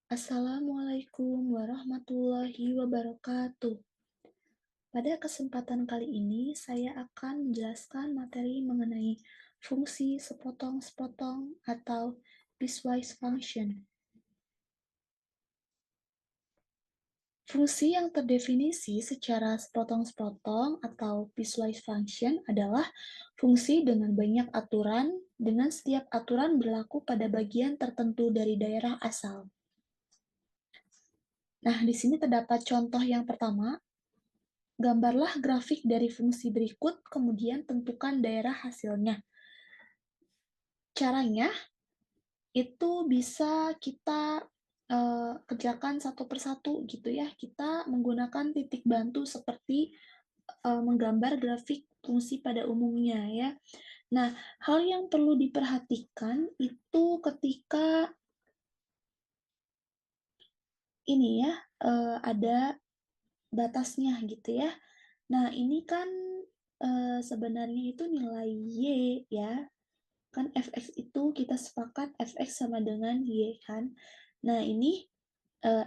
Assalamualaikum warahmatullahi wabarakatuh. Pada kesempatan kali ini, saya akan menjelaskan materi mengenai fungsi sepotong-sepotong atau piecewise function. Fungsi yang terdefinisi secara sepotong-sepotong atau piecewise function adalah fungsi dengan banyak aturan, dengan setiap aturan berlaku pada bagian tertentu dari daerah asal. Nah, di sini terdapat contoh yang pertama. Gambarlah grafik dari fungsi berikut, kemudian tentukan daerah hasilnya. Caranya itu bisa kita kerjakan satu persatu gitu ya. Kita menggunakan titik bantu seperti menggambar grafik fungsi pada umumnya ya. Nah, hal yang perlu diperhatikan itu ketika ini ya, ada batasnya gitu ya. Nah, ini kan sebenarnya itu nilai Y ya. Kan fx itu kita sepakat fx sama dengan y kan. Nah, ini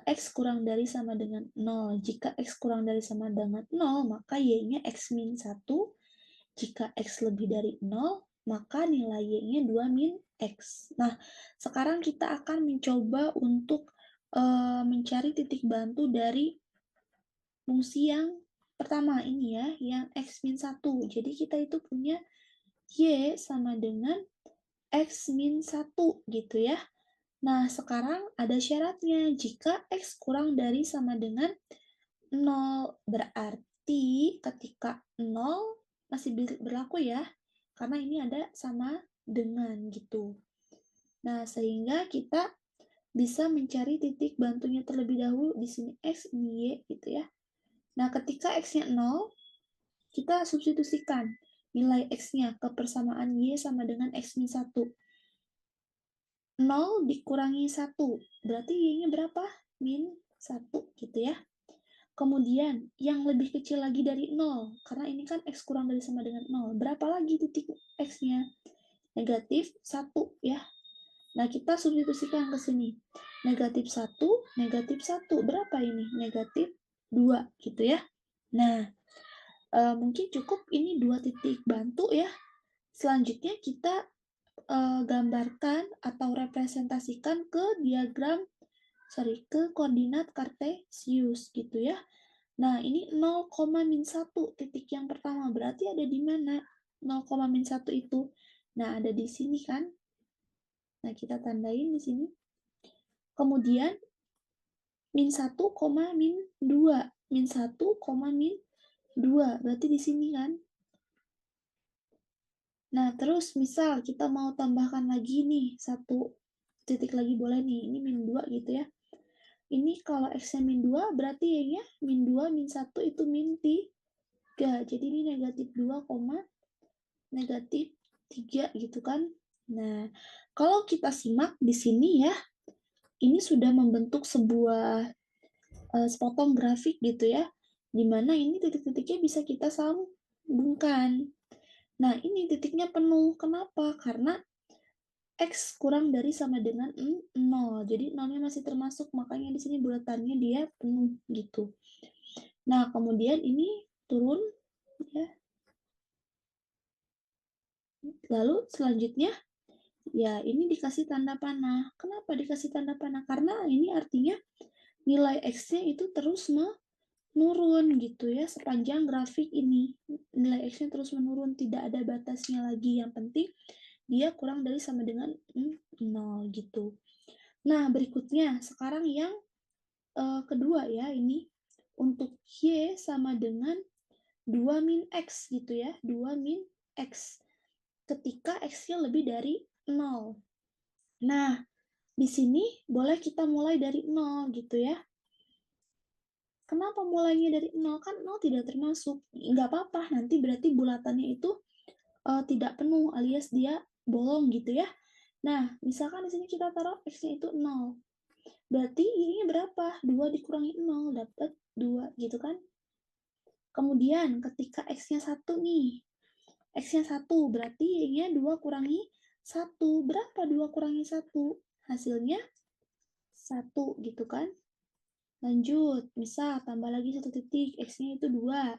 x kurang dari sama dengan 0. Jika x kurang dari sama dengan 0, maka y-nya x min 1. Jika x lebih dari 0, maka nilai y-nya 2 min x. Nah, sekarang kita akan mencoba untuk mencari titik bantu dari fungsi yang pertama ini ya, yang x min 1. Jadi kita itu punya y sama dengan x min 1 gitu ya. Nah, sekarang ada syaratnya. Jika x kurang dari sama dengan 0, berarti ketika 0 masih berlaku ya, karena ini ada sama dengan gitu. Nah, sehingga kita bisa mencari titik bantunya terlebih dahulu di sini x, ini y gitu ya. Nah, ketika x-nya 0, kita substitusikan nilai x-nya ke persamaan y sama dengan x min 1. 0 dikurangi 1, berarti y-nya berapa? Min 1 gitu ya. Kemudian, yang lebih kecil lagi dari 0, karena ini kan x kurang dari sama dengan 0. Berapa lagi titik x-nya? Negatif 1 ya. Nah, kita substitusikan ke sini. Negatif 1, negatif 1. Berapa ini? Negatif 2 gitu ya. Nah, mungkin cukup ini 2 titik bantu ya. Selanjutnya kita gambarkan atau representasikan ke ke koordinat kartesius gitu ya. Nah, ini 0, min 1 titik yang pertama. Berarti ada di mana 0, min 1 itu? Nah, ada di sini kan? Nah, kita tandain di sini. Kemudian min 1, min 2. Min 1, min 2. Berarti di sini kan? Nah, terus misal kita mau tambahkan lagi nih, satu titik lagi boleh nih, ini min 2 gitu ya. Ini kalau x-nya min 2, berarti y-nya min 2, min 1 itu min 3. Jadi ini negatif 2, negatif 3 gitu kan. Nah, kalau kita simak di sini ya, ini sudah membentuk sebuah sepotong grafik gitu ya, di mana ini titik-titiknya bisa kita sambungkan. Nah, ini titiknya penuh. Kenapa? Karena x kurang dari sama dengan 0. Jadi 0-nya masih termasuk, makanya di sini bulatannya dia penuh gitu. Nah, kemudian ini turun ya. Lalu selanjutnya ya ini dikasih tanda panah. Kenapa dikasih tanda panah? Karena ini artinya nilai x-nya itu terus menurun gitu ya sepanjang grafik ini. Nilai x-nya terus menurun, tidak ada batasnya lagi. Yang penting dia kurang dari sama dengan 0 gitu. Nah, berikutnya sekarang yang kedua ya, ini untuk y sama dengan 2 min x gitu ya, 2 min x ketika x-nya lebih dari 0. Nah, di sini boleh kita mulai dari 0 gitu ya. Kenapa mulainya dari 0? Kan 0 tidak termasuk. Nggak apa-apa, nanti berarti bulatannya itu tidak penuh alias dia bolong gitu ya. Nah, misalkan di sini kita taruh x-nya itu 0. Berarti y-nya berapa? 2 dikurangi 0, dapat 2 gitu kan. Kemudian ketika x-nya 1 nih, x-nya 1 berarti y-nya 2 kurangi 1. Berapa 2 kurangi 1? Hasilnya 1 gitu kan. Lanjut, misal tambah lagi 1 titik, X-nya itu 2.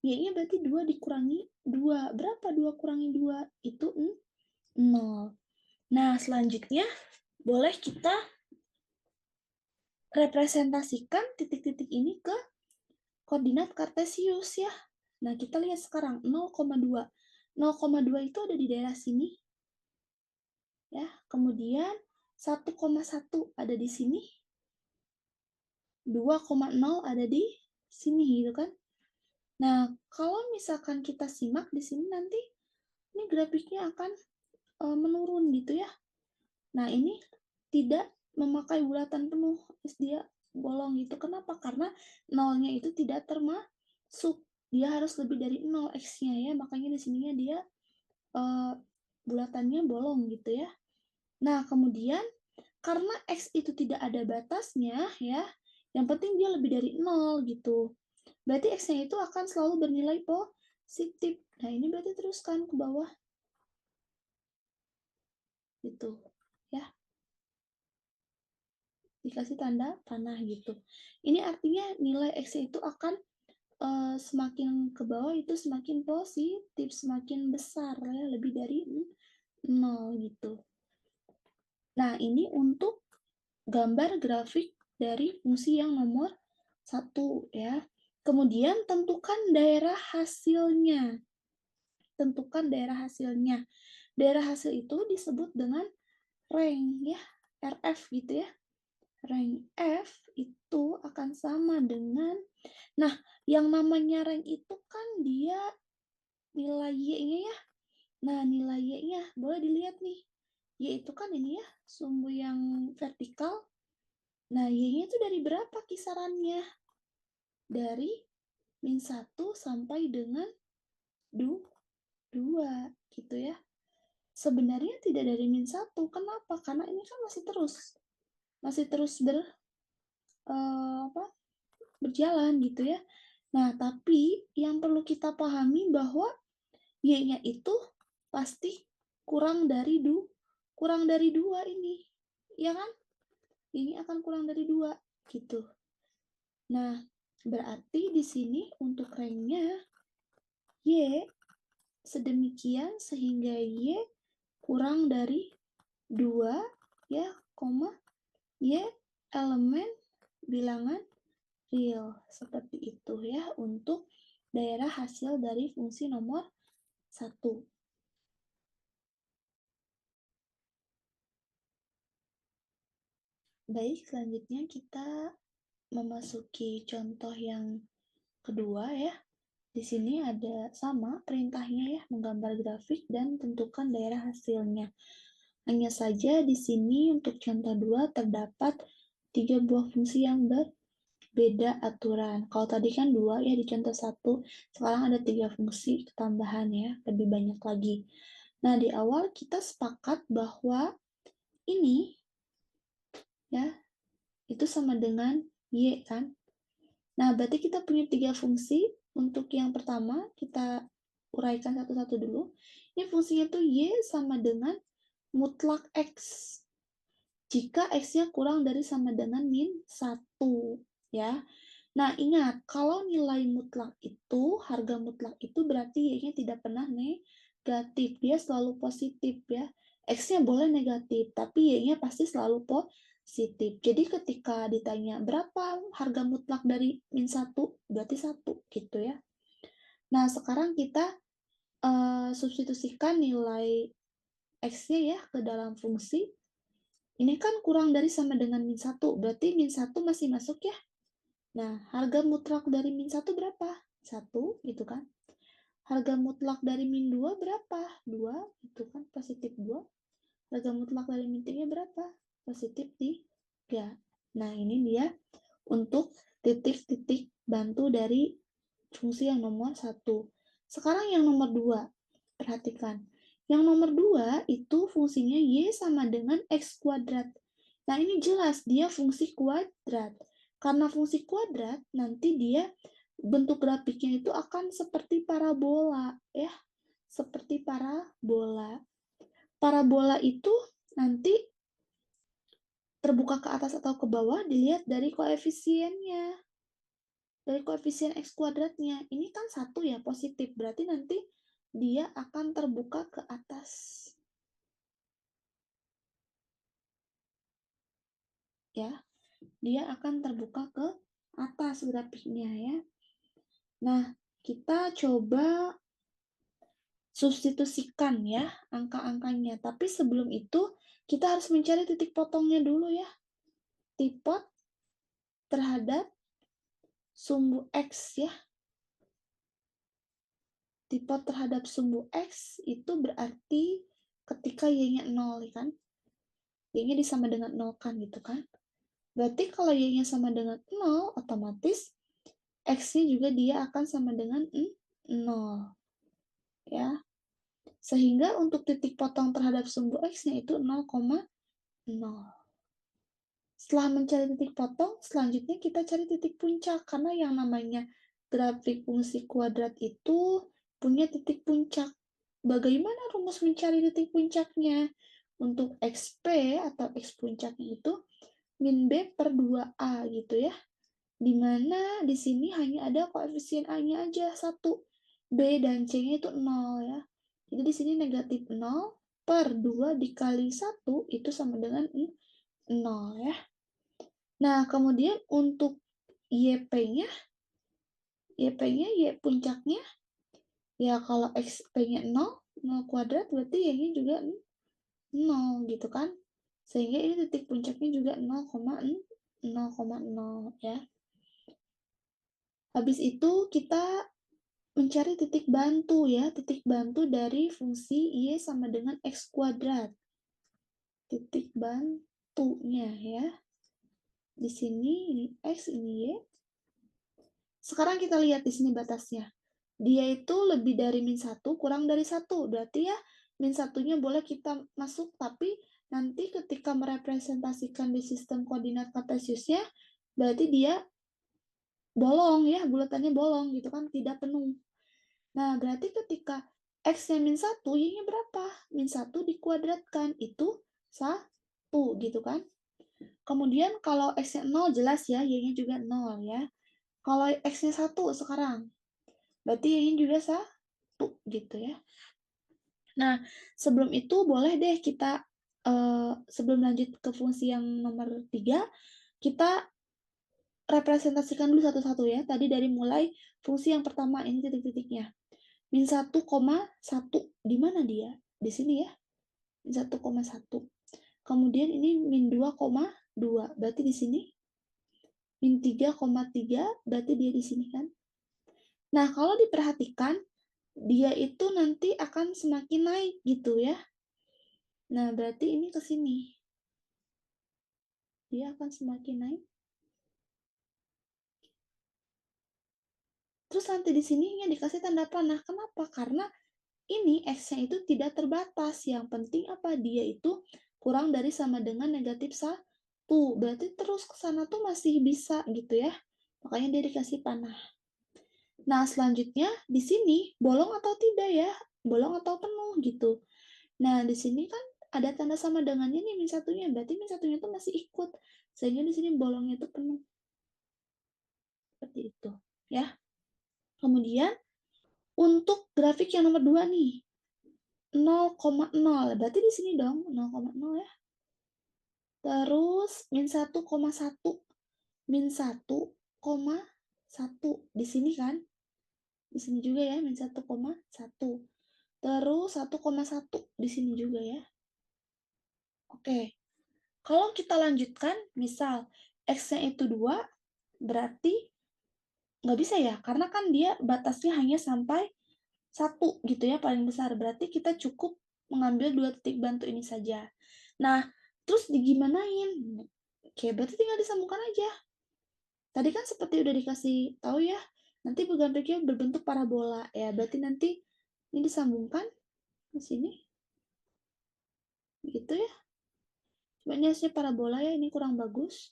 Y-nya berarti 2 dikurangi 2. Berapa 2 kurangi 2? Itu 0. Nah, selanjutnya boleh kita representasikan titik-titik ini ke koordinat kartesius ya. Nah, kita lihat sekarang 0,2. 0,2 itu ada di daerah sini. Ya, kemudian 1,1 ada di sini. 2,0 ada di sini gitu kan. Nah, kalau misalkan kita simak di sini nanti ini grafiknya akan menurun gitu ya. Nah, ini tidak memakai bulatan penuh, dia bolong gitu. Kenapa? Karena nolnya itu tidak termasuk. Dia harus lebih dari 0 X-nya ya, makanya di sininya dia bulatannya bolong gitu ya. Nah, kemudian karena X itu tidak ada batasnya ya, yang penting dia lebih dari 0 gitu. Berarti X-nya itu akan selalu bernilai positif. Nah, ini berarti teruskan ke bawah. Gitu. Ya. Dikasih tanda panah gitu. Ini artinya nilai X itu akan semakin ke bawah itu semakin positif, semakin besar ya, lebih dari 0 gitu. Nah, ini untuk gambar grafik dari fungsi yang nomor 1 ya. Kemudian tentukan daerah hasilnya. Tentukan daerah hasilnya. Daerah hasil itu disebut dengan rank ya, RF gitu ya. Rank F itu akan sama dengan, nah yang namanya rank itu kan dia nilai Y-nya ya. Nah nilai Y-nya boleh dilihat nih. Y itu kan ini ya, sumbu yang vertikal. Nah Y-nya itu dari berapa kisarannya? Dari -1 sampai dengan 2 gitu ya. Sebenarnya tidak dari -1. Kenapa? Karena ini kan masih terus berjalan gitu ya. Nah, tapi yang perlu kita pahami bahwa Y-nya itu pasti kurang dari 2 ini. Ya kan? Ini akan kurang dari 2 gitu. Nah, berarti di sini untuk ranknya Y sedemikian sehingga Y kurang dari 2 ya, koma Y elemen bilangan real. Seperti itu ya untuk daerah hasil dari fungsi nomor 1. Baik, selanjutnya kita memasuki contoh yang kedua ya. Di sini ada sama perintahnya ya, menggambar grafik dan tentukan daerah hasilnya. Hanya saja di sini untuk contoh 2 terdapat 3 buah fungsi yang berbeda aturan. Kalau tadi kan 2 ya di contoh 1, sekarang ada 3 fungsi tambahan ya, lebih banyak lagi. Nah, di awal kita sepakat bahwa ini ya, itu sama dengan Y kan. Nah, berarti kita punya 3 fungsi. Untuk yang pertama, kita uraikan satu-satu dulu. Ini fungsinya tuh Y sama dengan mutlak X. Jika X-nya kurang dari sama dengan -1. Ya. Nah, ingat, kalau nilai mutlak itu, harga mutlak itu berarti Y-nya tidak pernah negatif. Dia selalu positif ya. X-nya boleh negatif, tapi Y-nya pasti selalu positif. Jadi ketika ditanya berapa harga mutlak dari -1, berarti 1 gitu ya. Nah, sekarang kita substitusikan nilai X-nya ya ke dalam fungsi. Ini kan kurang dari sama dengan -1, berarti -1 masih masuk ya. Nah, harga mutlak dari -1 berapa? 1 gitu kan. Harga mutlak dari -2 berapa? 2 itu kan, positif 2. Harga mutlak dari -3 berapa? Positif 3. Nah, ini dia untuk titik-titik bantu dari fungsi yang nomor 1. Sekarang yang nomor 2. Perhatikan. Yang nomor 2 itu fungsinya Y sama dengan X kuadrat. Nah, ini jelas dia fungsi kuadrat. Karena fungsi kuadrat, nanti dia bentuk grafiknya itu akan seperti parabola, ya. Seperti parabola. Parabola itu nanti terbuka ke atas atau ke bawah dilihat dari koefisiennya, dari koefisien X kuadratnya. Ini kan 1 ya, positif, berarti nanti dia akan terbuka ke atas. Ya, dia akan terbuka ke atas grafiknya ya. Nah, kita coba substitusikan ya angka-angkanya. Tapi sebelum itu, kita harus mencari titik potongnya dulu ya. Tipot terhadap sumbu X ya. Tipot terhadap sumbu X itu berarti ketika Y-nya 0 kan. Y-nya disama dengan 0 kan gitu kan. Berarti kalau Y-nya sama dengan 0, otomatis X-nya juga dia akan sama dengan 0. Ya. Sehingga untuk titik potong terhadap sumbu X-nya itu 0,0. Setelah mencari titik potong, selanjutnya kita cari titik puncak. Karena yang namanya grafik fungsi kuadrat itu punya titik puncak. Bagaimana rumus mencari titik puncaknya? Untuk XP atau X puncaknya itu min B per 2A gitu ya. Dimana di sini hanya ada koefisien A-nya aja 1. B dan C-nya itu 0 ya. Jadi di sini negatif 0 per 2 dikali 1 itu sama dengan 0 ya. Nah, kemudian untuk YP-nya, YP-nya, Y puncaknya, ya kalau XP-nya 0, 0 kuadrat berarti Y-nya juga 0 gitu kan. Sehingga ini titik puncaknya juga 0,0 ya. Habis itu kita mencari titik bantu ya, titik bantu dari fungsi Y sama dengan X kuadrat. Titik bantunya ya. Di sini ini X, ini Y. Sekarang kita lihat di sini batasnya. Dia itu lebih dari min 1, kurang dari 1. Berarti ya min 1-nya boleh kita masuk, tapi nanti ketika merepresentasikan di sistem koordinat kartesiusnya, berarti dia bolong ya, bulatannya bolong gitu kan, tidak penuh. Nah, berarti ketika X-nya min 1, Y-nya berapa? Min 1 dikuadratkan, itu 1 gitu kan. Kemudian kalau X-nya 0 jelas ya, Y-nya juga 0 ya. Kalau X-nya 1 sekarang, berarti Y-nya juga 1 gitu ya. Nah, sebelum itu boleh deh kita, sebelum lanjut ke fungsi yang nomor 3, kita representasikan dulu satu-satu ya. Tadi dari mulai fungsi yang pertama, ini titik-titiknya. Min 1,1. Di mana dia? Di sini ya. Min 1,1. Kemudian ini min 2,2. Berarti di sini. Min 3,3. Berarti dia di sini kan. Nah, kalau diperhatikan, dia itu nanti akan semakin naik gitu ya. Nah, berarti ini ke sini. Dia akan semakin naik. Terus nanti di sininya dikasih tanda panah. Kenapa? Karena ini X-nya itu tidak terbatas. Yang penting apa? Dia itu kurang dari sama dengan negatif 1. Berarti terus ke sana tuh masih bisa gitu ya. Makanya dia dikasih panah. Nah, selanjutnya di sini bolong atau tidak ya? Bolong atau penuh gitu. Nah, di sini kan ada tanda sama dengannya nih min satunya. Berarti min satunya tuh masih ikut. Sehingga di sini bolongnya itu penuh. Seperti itu ya. Kemudian untuk grafik yang nomor 2 nih. 0,0. Berarti di sini dong 0,0 ya. Terus min 1,1. Min 1,1. Di sini kan. Di sini juga ya min 1,1. Terus 1,1 di sini juga ya. Oke. Kalau kita lanjutkan, misal X-nya itu 2, berarti nggak bisa ya, karena kan dia batasnya hanya sampai 1 gitu ya, paling besar. Berarti kita cukup mengambil 2 titik bantu ini saja. Nah, terus digimanain? Oke, berarti tinggal disambungkan aja. Tadi kan seperti udah dikasih tahu ya, nanti grafiknya berbentuk parabola ya. Berarti nanti ini disambungkan ke sini. Gitu ya. Cuma ini hasilnya parabola ya, ini kurang bagus.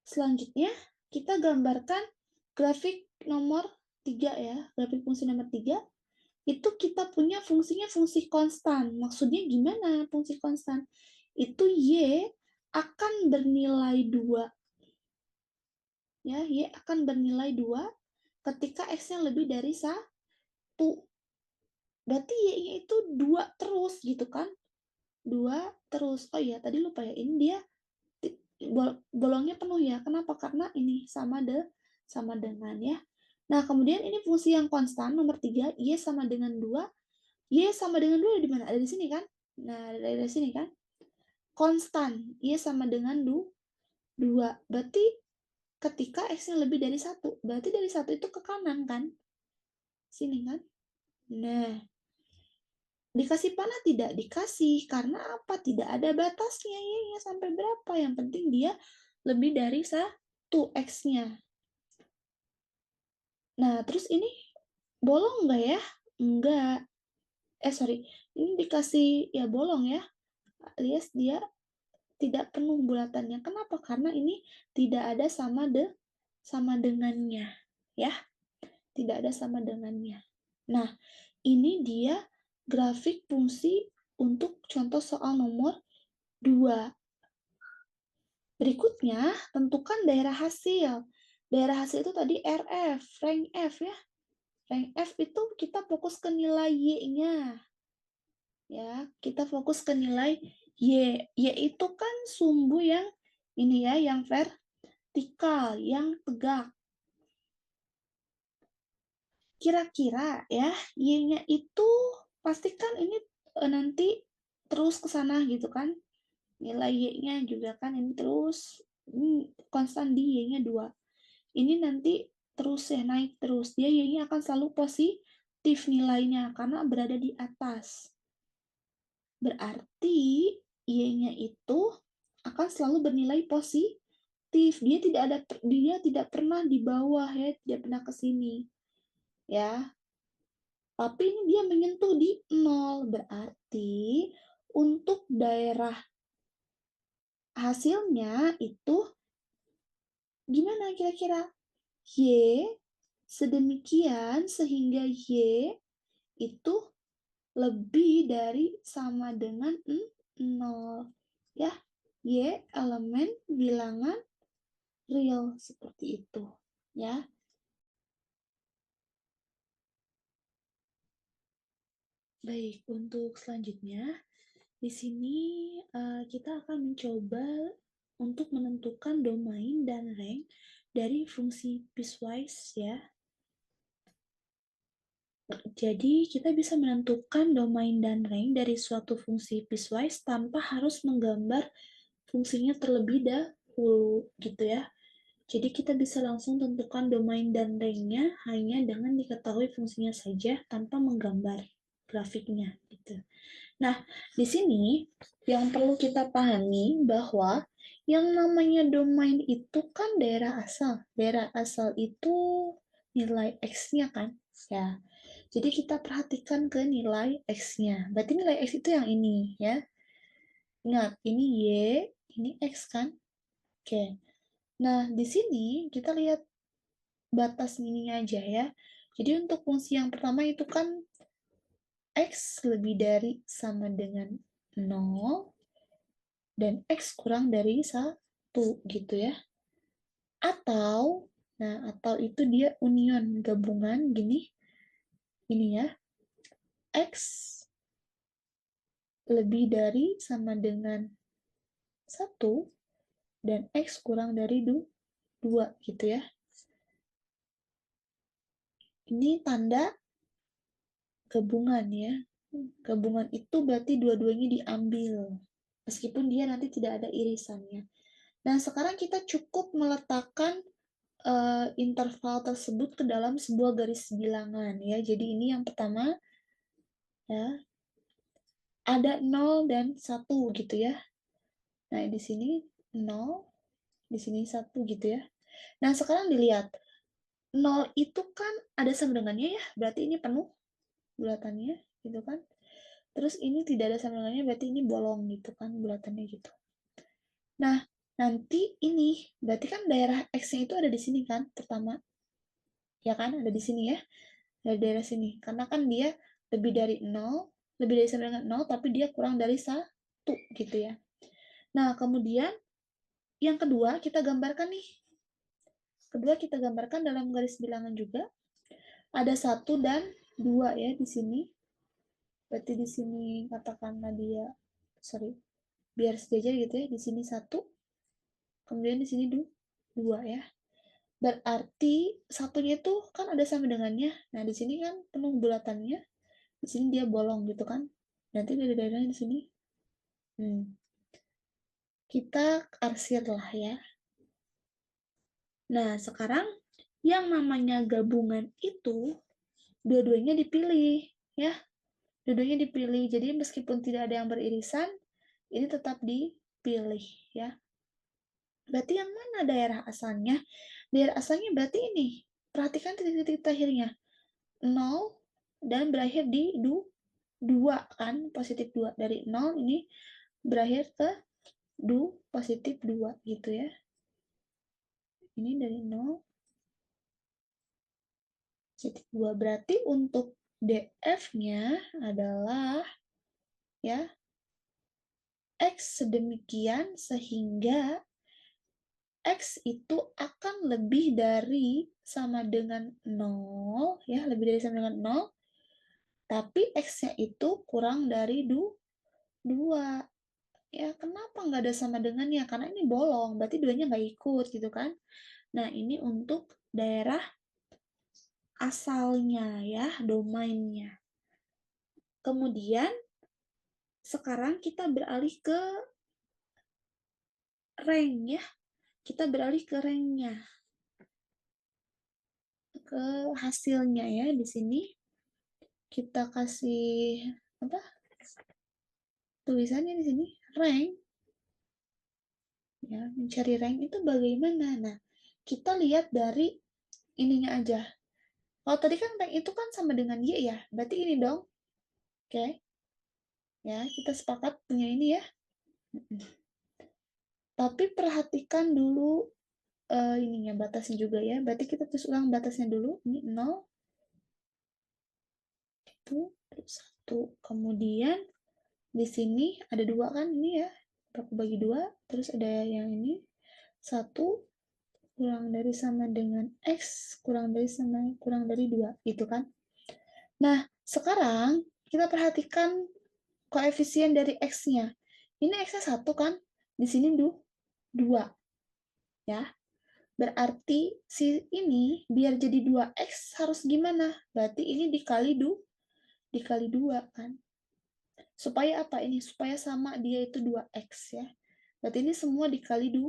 Selanjutnya, kita gambarkan grafik nomor 3 ya. Grafik fungsi nomor 3. Itu kita punya fungsinya fungsi konstan. Maksudnya gimana fungsi konstan? Itu Y akan bernilai 2. Ya, Y akan bernilai 2 ketika X-nya lebih dari 1. Berarti Y-nya itu 2 terus gitu kan. 2 terus. Oh iya, tadi lupa ya. Ini dia bolongnya penuh ya. Kenapa? Karena ini sama dengan ya. Nah, kemudian ini fungsi yang konstan nomor 3, Y sama dengan 2. Y sama dengan 2 ada di mana? Ada di sini kan? Nah, dari sini kan? Konstan. Y sama dengan 2. Berarti ketika X-nya lebih dari 1. Berarti dari 1 itu ke kanan kan? Sini kan? Nah, dikasih panah tidak? Dikasih. Karena apa? Tidak ada batasnya Y-nya sampai berapa. Yang penting dia lebih dari 1 X-nya. Nah, terus ini bolong nggak ya? Enggak. Sorry. Ini dikasih ya bolong ya. Alias dia tidak penuh bulatannya. Kenapa? Karena ini tidak ada sama dengannya. Ya, tidak ada sama dengannya. Nah, ini dia grafik fungsi untuk contoh soal nomor 2. Berikutnya, tentukan daerah hasil. Daerah hasil itu tadi RF, rank F ya. Rank F itu kita fokus ke nilai Y-nya. Ya, kita fokus ke nilai Y. Y itu kan sumbu yang ini ya, yang vertikal, yang tegak. Kira-kira ya, Y-nya itu pastikan ini nanti terus ke sana gitu kan. Nilai Y-nya juga kan ini terus ini konstan di Y-nya 2. Ini nanti terus ya naik terus. Dia Y-nya akan selalu positif nilainya karena berada di atas. Berarti Y-nya itu akan selalu bernilai positif. Dia tidak pernah di bawah ya, tidak pernah ke sini. Ya. Tapi ini dia menyentuh di 0. Berarti untuk daerah hasilnya itu gimana kira-kira? Y sedemikian sehingga Y itu lebih dari sama dengan 0. Ya, Y elemen bilangan real seperti itu. Ya. Baik, untuk selanjutnya di sini kita akan mencoba untuk menentukan domain dan rank dari fungsi piecewise ya. Jadi kita bisa menentukan domain dan rank dari suatu fungsi piecewise tanpa harus menggambar fungsinya terlebih dahulu gitu ya. Jadi kita bisa langsung tentukan domain dan rank-nya hanya dengan diketahui fungsinya saja tanpa menggambar grafiknya gitu. Nah, di sini yang perlu kita pahami bahwa yang namanya domain itu kan daerah asal. Daerah asal itu nilai X-nya kan? Ya. Jadi kita perhatikan ke nilai X-nya. Berarti nilai X itu yang ini ya. Ingat, ini Y, ini X kan? Oke. Nah, di sini kita lihat batas ininya aja ya. Jadi untuk fungsi yang pertama itu kan X lebih dari sama dengan 0 dan X kurang dari 1 gitu ya. Atau itu dia union, gabungan gini. Ini ya. X lebih dari sama dengan 1 dan X kurang dari 2 gitu ya. Ini tanda gabungan ya. Gabungan itu berarti dua-duanya diambil. Meskipun dia nanti tidak ada irisannya. Nah, sekarang kita cukup meletakkan interval tersebut ke dalam sebuah garis bilangan ya. Jadi ini yang pertama ya. Ada 0 dan 1 gitu ya. Nah, di sini 0, di sini 1 gitu ya. Nah, sekarang dilihat. 0 itu kan ada sama dengannya ya, berarti ini penuh bulatannya gitu kan. Terus ini tidak ada sama dengannya, berarti ini bolong gitu kan bulatannya gitu. Nah, nanti ini berarti kan daerah X-nya itu ada di sini kan pertama. Ya kan, ada di sini ya. Dari daerah sini. Karena kan dia lebih dari 0, lebih dari sama dengan 0 tapi dia kurang dari 1 gitu ya. Nah, kemudian yang kedua kita gambarkan nih. Kedua kita gambarkan dalam garis bilangan juga. Ada 1 dan 2 ya di sini. Berarti di sini katakanlah dia, biar sejajar gitu ya. Di sini 1, kemudian di sini 2 ya. Berarti satunya itu kan ada sama dengannya. Nah, di sini kan penuh bulatannya. Di sini dia bolong gitu kan. Nanti dari daerahnya di sini. Kita arsir lah ya. Nah, sekarang yang namanya gabungan itu dua-duanya dipilih ya. Dua-duanya dipilih. Jadi meskipun tidak ada yang beririsan, ini tetap dipilih ya. Berarti yang mana daerah asalnya? Daerah asalnya berarti ini. Perhatikan titik-titik akhirnya. 0 dan berakhir di 2 kan, positif 2. Dari 0 ini berakhir ke positif 2 gitu ya. Ini dari 0 positif 2. Berarti untuk DF-nya adalah ya X sedemikian sehingga X itu akan lebih dari sama dengan 0 ya, lebih dari sama dengan 0, tapi X-nya itu kurang dari 2. Ya, kenapa nggak ada sama dengannya? Karena ini bolong, berarti duanya nggak ikut gitu kan. Nah, ini untuk daerah asalnya ya, domainnya. Kemudian, sekarang kita beralih ke rank ya. Kita beralih ke ranknya. Ke hasilnya ya, di sini. Kita kasih, apa? Tulisannya di sini, rank. Ya, mencari rank itu bagaimana? Nah, kita lihat dari ininya aja. Kalau tadi kan rank itu kan sama dengan Y ya, berarti ini dong. Oke. Ya, kita sepakat punya ini ya. Tapi perhatikan dulu ininya, batasnya juga ya. Berarti kita tulis ulang batasnya dulu. Ini 0, itu, 1. Kemudian di sini ada 2 kan ini ya. Aku bagi 2, terus ada yang ini. 1 kurang dari sama dengan X, kurang dari 2, gitu kan. Nah, sekarang kita perhatikan koefisien dari X-nya. Ini X-nya 1 kan, di sini 2. Ya, berarti si ini biar jadi 2X harus gimana? Berarti ini dikali 2 kan. Supaya apa ini? Supaya sama dia itu 2X ya. Berarti ini semua dikali 2.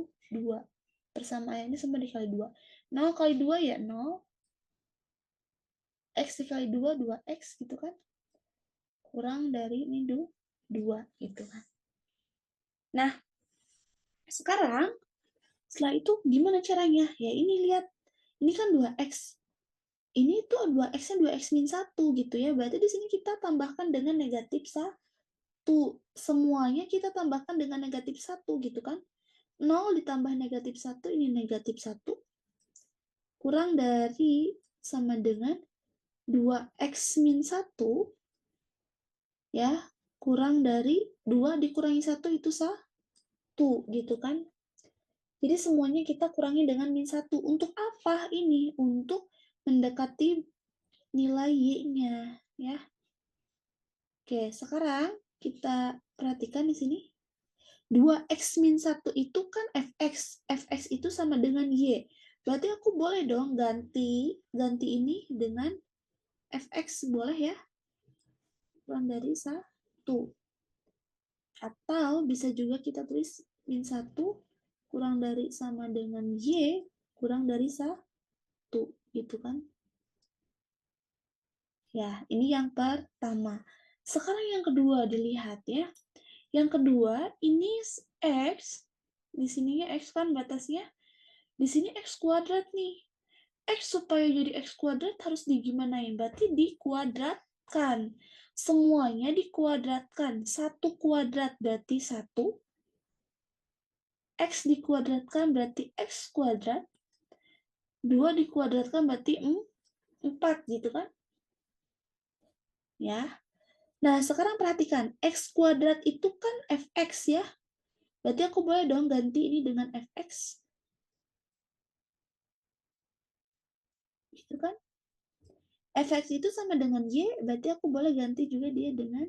Persamaan ini semua dikali 2. 0 kali 2 ya 0. X dikali 2, 2X gitu kan. Kurang dari ini 2 gitu kan. Nah, sekarang setelah itu gimana caranya? Ya ini lihat. Ini kan 2X. Ini tuh 2X-nya 2X min 1 gitu ya. Berarti di sini kita tambahkan dengan negatif 1. Semuanya kita tambahkan dengan negatif 1 gitu kan. 0 ditambah negatif 1, ini negatif 1. Kurang dari sama dengan 2X min 1. Ya, kurang dari 2 dikurangi 1 itu 1 gitu kan. Jadi semuanya kita kurangi dengan min 1. Untuk apa ini? Untuk mendekati nilai Y-nya ya. Oke, sekarang kita perhatikan di sini. 2X min 1 itu kan Fx. Fx itu sama dengan Y. Berarti aku boleh dong ganti ini dengan Fx, boleh ya? Kurang dari 1. Atau bisa juga kita tulis min 1 kurang dari sama dengan Y kurang dari 1. Gitu kan? Ya, ini yang pertama. Sekarang yang kedua dilihat ya. Yang kedua, ini X. Di sininya X kan batasnya. Di sini X kuadrat nih. X supaya jadi X kuadrat harus digimanain? Berarti dikuadratkan. Semuanya dikuadratkan. 1 kuadrat berarti 1. X dikuadratkan berarti X kuadrat. 2 dikuadratkan berarti 4 gitu kan? Ya. Nah, sekarang perhatikan. X kuadrat itu kan Fx ya. Berarti aku boleh dong ganti ini dengan fx, gitu kan? Fx itu sama dengan y, berarti aku boleh ganti juga dia dengan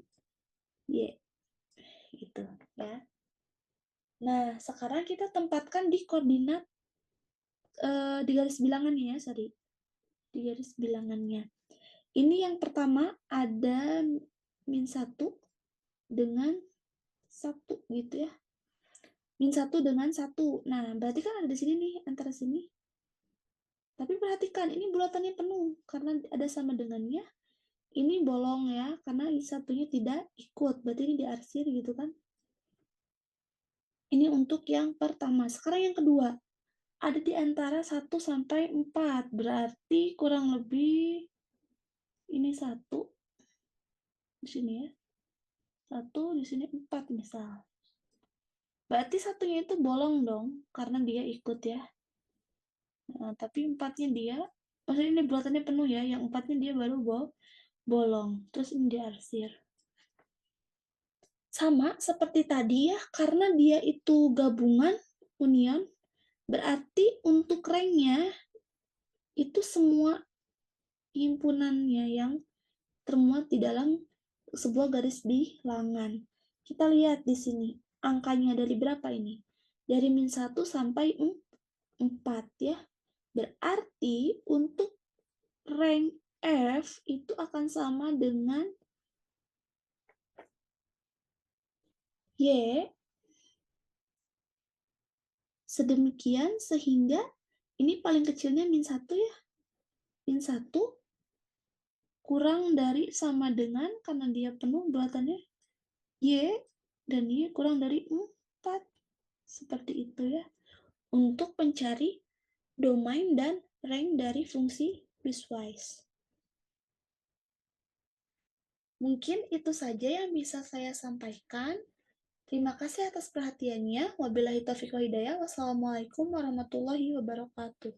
y, gitu ya. Nah, sekarang kita tempatkan di koordinat di garis bilangannya ya, sorry. Di garis bilangannya. Ini yang pertama ada min 1 dengan 1 gitu ya. Min 1 dengan 1. Nah, berarti kan ada di sini nih, antara sini. Tapi perhatikan, ini bulatannya penuh. Karena ada sama dengannya. Ini bolong ya, karena satunya tidak ikut. Berarti ini diarsir gitu kan. Ini untuk yang pertama. Sekarang yang kedua. Ada di antara 1 sampai 4. Berarti kurang lebih ini 1 di sini ya. 1 di sini 4 misal. Berarti satunya itu bolong dong, karena dia ikut ya. Nah, tapi 4-nya dia, maksudnya ini bulatannya penuh ya, yang 4-nya dia baru bolong. Terus ini diarsir. Sama seperti tadi ya, karena dia itu gabungan, union, berarti untuk ranknya itu semua himpunannya yang termuat di dalam sebuah garis bilangan. Kita lihat di sini, angkanya dari berapa ini? Dari min 1 sampai 4 ya. Berarti untuk rank F itu akan sama dengan Y sedemikian sehingga ini paling kecilnya min 1 ya. Min 1 kurang dari sama dengan, karena dia penuh bulatannya, Y, dan Y kurang dari 4. Seperti itu ya. Untuk mencari domain dan rank dari fungsi piecewise. Mungkin itu saja yang bisa saya sampaikan. Terima kasih atas perhatiannya. Wabillahi taufiq wal hidayah. Wassalamualaikum warahmatullahi wabarakatuh.